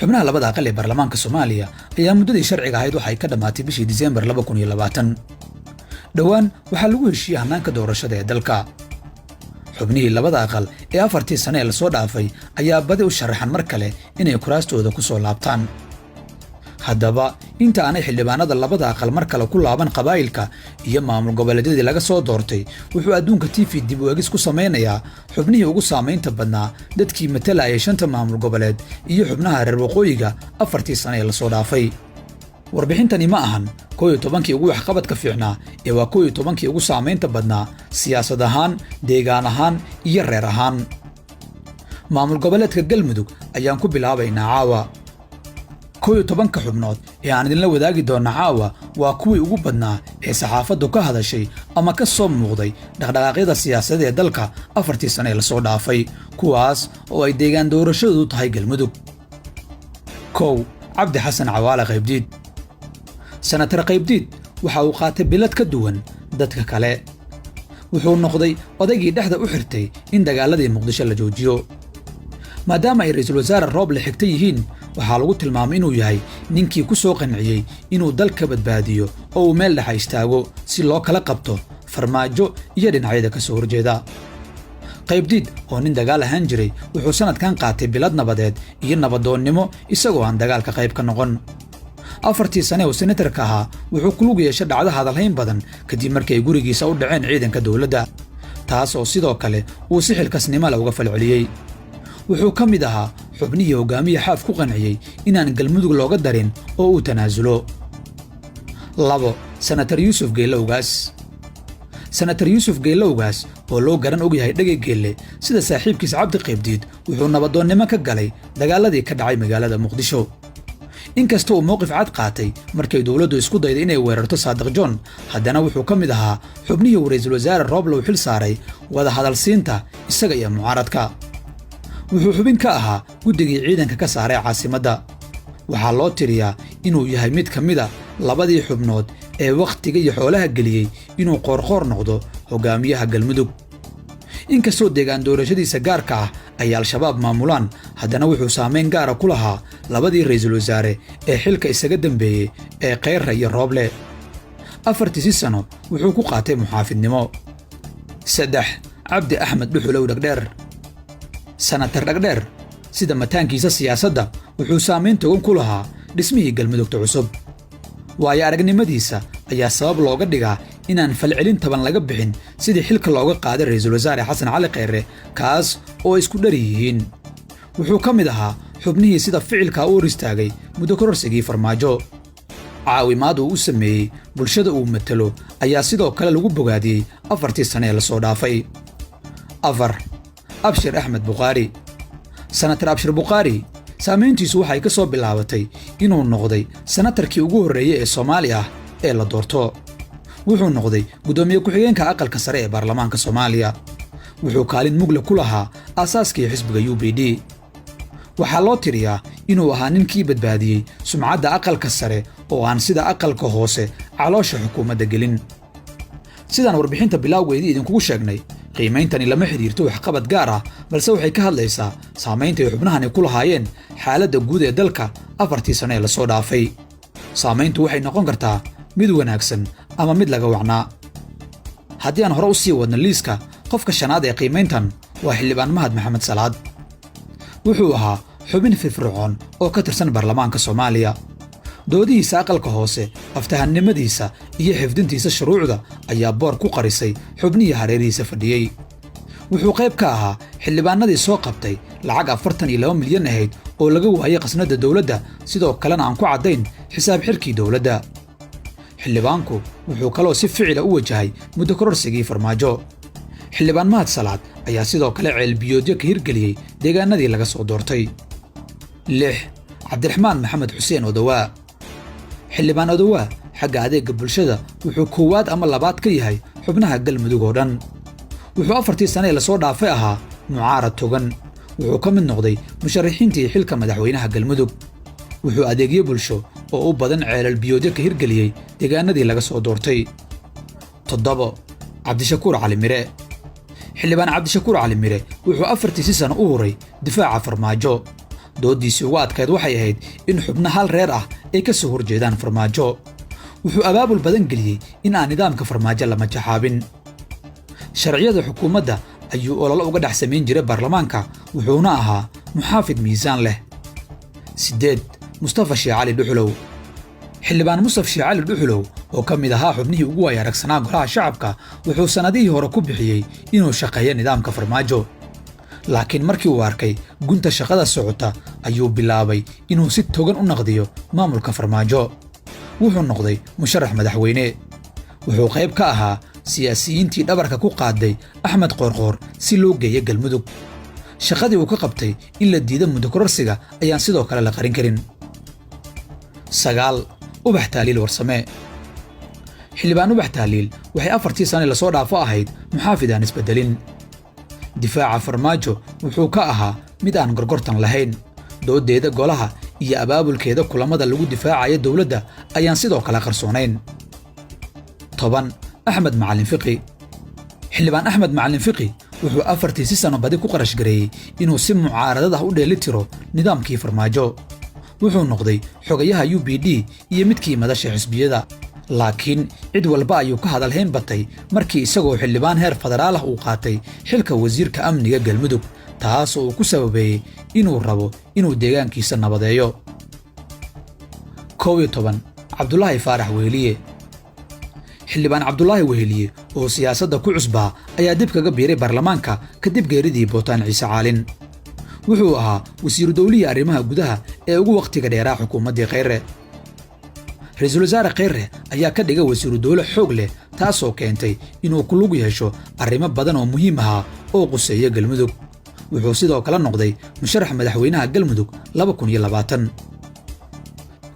xubnaha labada aqal ee baarlamaanka Soomaaliya ayaa muddadii sharciga ahayd waxay ka dhamaatay bishii Diseembar 2020. dhawaan waxaa lagu heshiiyay hannaanka doorashada ee dalka. xubnihii labada aqal ee 4 sano ee la soo dhaafay ayaa badi u sharaxan mar kale inay kuraastooda ku soo laabtaan. haddaba inta aanay xildhibaanada labada aqal mar kale ku laaban qabaa'ilka iyo maamul goboleedyadii laga soo doortay, wuxuu adduunka TV dib u eegis ku sameynayaa xubnihii ugu saameynta badnaa dadkii matalayay 5 maamul goboleed iyo xubnaha reer waqooyiga 4 sano ee la soo dhaafay. warbixintani ma ahan 11kii ugu waxqabadka fiicnaa ee waa 11kii ugu saameynta badnaa siyaasad ahaan, deegaan ahaan iyo reer ahaan. maamul goboleedka Galmudug ayaan ku bilaabaynaa caawa. 11 xubnood ee aan idinla wadaagi doona caawa waa kuwii ugu badnaa ee saxaafaddu ka hadashay ama ka soo muuqday dhaqdhaqaaqyada siyaasadeed ee dalka 4 sano ee la soo dhaafay, kuwaas oo ay deegaan doorashadu tahay Galmudug. 1. Cabdi Xasan Cawaale Qaybdiid. Senator Qaybdiid waxa uu qaatay bilad ka duwan dadka kale. wuxuu noqday odaygii dhexda u xirtay in dagaaladii Muqdisho la joojiyo. maadaama ay ra'iisul wasaare Rooble xigtay yihiin, waxaa lagu tilmaamay inuu yahay ninkii ku soo qanciyay inuu dalka badbaadiyo oo uu meel dhex istaago si loo kala qabto farmaajo iyo dhinacyada ka soo horjeeda. Qaybdiid oo nin dagaal ahaan jiray wuxuu sanadkan qaatay bilad nabadeed iyo nabadoonnimo isagoo aan dagaalka qayb ka noqon. 4 sano oo senatarka ahaa wuxuu ku lug yeeshay dhacdo hadalhayn badan kadib markii ay gurigiisa u dhaceen ciidanka dowladda, taas oo sidoo kale uu si xilkasnimo leh uga falceliyay. wuxuu ka mid ahaa xubnihii hogaamiye Xaaf ku qanciyay inaan Galmudug looga darin oo uu tanaasulo. 2. Senator Yuusuf Geelle Ugaas. Senator Yuusuf Geelle Ugaas oo loo garan og yahay Dhagay Geelle sida saaxiibkiisa Cabdi Qaybdiid wuxuu nabadoonnimo ka galay dagaaladii ka dhacay magaalada Muqdisho. inkastoo uu mowqif cad qaatay markay dowladdu isku dayday inay weerarto Saadiq John, haddana wuxuu ka mid ahaa xubnihii uu ra'iisul wasaare Rooble u xil saaray wada hadalsiinta isaga iyo mucaaradka. wuxuu xubin ka ahaa guddigii ciidanka ka saaray caasimadda. waxaa loo tiriyaa inuu yahay mid ka mid ah labadii xubnood ee wakhtiga iyo xoolaha geliyey inuu qoorqoor noqdo hogaamiyaha Galmudug. inkastoo deegaan doorashadiisa gaarka ah ay Al-Shabaab maamulaan, haddana wuxuu saameyn gaara ku lahaa labadii ra'iisul wasaare ee xilka isaga dambeeyey ee Khayre iyo Rooble. 4 sano wuxuu ku qaatay muxaafidnimo. 3. Cabdi Axmed Dhuxulow Dhagdheer. Senator Dhagdheer sida mataankiisa siyaasadda wuxuu saameyn togan ku lahaa dhismihii Galmudugta cusub. waayo aragnimadiisa ayaa sabab looga dhigaa inaan falcelin taban laga bixin sidii xilka looga qaaday ra'iisul wasaare Xasan Cali Khayre, kaas oo isku dhar yihiin. wuxuu ka mid ahaa xubnihii sida ficilka u istaagay muddo kororsigii farmaajo. caawimaad uu u sameeyey bulshada uu matalo ayaa sidoo kale lagu bogaadiyey 4 sano ee la soo dhaafay. 4. Abshir Axmed Buqaari. Senator Abshir Buqaari saameyntiisu waxay ka soo bilaabatay inuu noqday senatarkii ugu horreeyay ee Soomaali ah ee la doorto. wuxuu noqday gudoomiye ku-xigeenka aqalka sare ee baarlamaanka Soomaaliya. wuxuu kaalin mug leh ku lahaa aasaaskii xisbiga UPD. waxaa loo tiriyaa inuu ahaa ninkii badbaadiyey sumcadda aqalka sare oo aan sida aqalka hoose caloosha xukuumadda gelin. sidaan warbixinta bilowgeedii idinkugu sheegnay, qiimeyntani lama xiriirto waxqabad gaar ah, balse waxay ka hadlaysaa saameynta ay xubnahani ku lahaayeen xaaladda guud ee dalka 4 sano ee la soo dhaafay. saameyntu waxay noqon kartaa mid wanaagsan ama mid laga wacnaa. haddii aan hore u sii wadno liiska, qofka shanaad ee qiimeyntan waa xildhibaan Mahad Maxamed Salaad. wuxuu ahaa xubin firfircoon oo ka tirsan baarlamaanka Soomaaliya. doodihiisa aqalka hoose, aftahannimadiisa iyo xifdintiisa shuruucda ayaa boor ku qarisay xubnihii hareerihiisa fadhiyey. wuxuu qayb ka ahaa xildhibaanadii soo qabtay lacag 42 milyan ahayd oo laga waayay qasnada dowladda, sidoo kalena aan ku caddayn xisaab xirkii dowladda. xildhibaanku wuxuu kaloo si ficila u wajahay muddo kororsigii farmaajo. xildhibaan Mahad Salaad ayaa sidoo kale ceelbiyoodyo ka hirgeliyey deegaanadii laga soo doortay. 6. Cabdiraxmaan Maxamed Xuseen Odawaa. xildhibaan Odawaa xagga adeegga bulshada wuxuu koowaad ama labaad ka yahay xubnaha Galmudug oo dhan. wuxuu 4 sano ee la soo dhaafay ahaa mucaarad togan. wuxuu ka mid noqday musharaxiintii xilka madaxweynaha Galmudug. wuxuu adeegyo bulsho oo u badan ceelal biyoodyo ka hirgeliyey deegaanadii laga soo doortay. 7. Cabdishakuur Cali Mire. xildhibaan Cabdishakuur Cali Mire wuxuu 4 sano u huray difaaca farmaajo. doodiisii ugu adkayd waxay ahayd in xubno hal reer ah ay ka soo horjeedaan farmaajo. wuxuu abaabul badan geliyey in aan nidaamka farmaajo la majaxaabin. sharciyada xukuumadda ayuu ololo uga dhex samayn jiray baarlamaanka, wuxuuna ahaa muxaafid miisaan leh. 8. Mustafa Sheekh Cali Dhuxulow. xildhibaan Mustafa Sheekh Cali Dhuxulow oo ka mid ahaa xubnihii ugu waaya aragsanaa golaha shacabka wuxuu sanadihii hore ku bixiyey inuu shaqeeyo nidaamka farmaajo. laakiin markii uu arkay gunta shaqada socota ayuu bilaabay inuu si togan u naqdiyo maamulka farmaajo. wuxuu noqday musharax madaxweyne. wuxuu qayb ka ahaa siyaasiyiintii dhabarka ku qaaday Axmed Qoorqoor si loo geeyo Galmudug. shaqadii uu ka qabtay in la diido muddo kororsiga ayaan sidoo kale la qarin karin. 9. Ubax Taaliil Warsame. xildhibaan Ubax Taaliil waxay 4 sano la soo dhaafo ahayd muxaafid aan isbedelin. difaaca farmaajo wuxuu ka ahaa mid aan gorgortan lahayn. doodeeda golaha iyo abaabulkeeda kulamada lagu difaacayo dowladda ayaan sidoo kale qarsoonayn. 10. Axmed Macalin Fiqi. xildhibaan Axmed Macalin Fiqi wuxuu 4 sano badi ku qarash gareeyey inuu si mucaaradad ah u dheelitiro nidaamkii farmaajo. wuxuu noqday xogayaha UPD iyo midkii madasha xisbiyada. laakiin cid walba ayuu ka hadalhayn batay markii isagoo xildhibaan heer federaal ah uu qaatay xilka wasiirka amniga Galmudug, taas oo uu ku sababeeyey inuu rabo inuu deegaankiisa nabadeeyo. 11. Cabdulaahi Faarax Weheliye. xildhibaan Cabdulaahi Weheliye oo siyaasadda ku cusbaa ayaa dib kaga biiray baarlamaanka kadib geeridii Bootaan Ciise Caalin. wuxuu ahaa wasiiru dawlihii arrimaha gudaha ee ugu waqtiga dheeraa xukuumaddii Kheyre. ra'iisul wasaare Kheyre ayaa ka dhigay wasiiru dawle xoog leh, taasoo keentay inuu ku lug yeesho arrimo badan oo muhiim ahaa oo quseeya Galmudug. wuxuu sidoo kale noqday musharax madaxweynaha Galmudug 2020.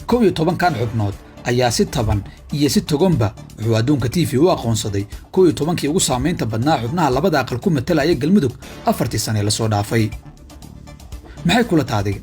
11 kan xubnood ayaa si taban iyo si toganba wuxuu adduunka TV u aqoonsaday 11kii ugu saamaynta badnaa xubnaha labada aqal ku matalaya Galmudug 4 sano la soo dhaafay. maxay kula taadiga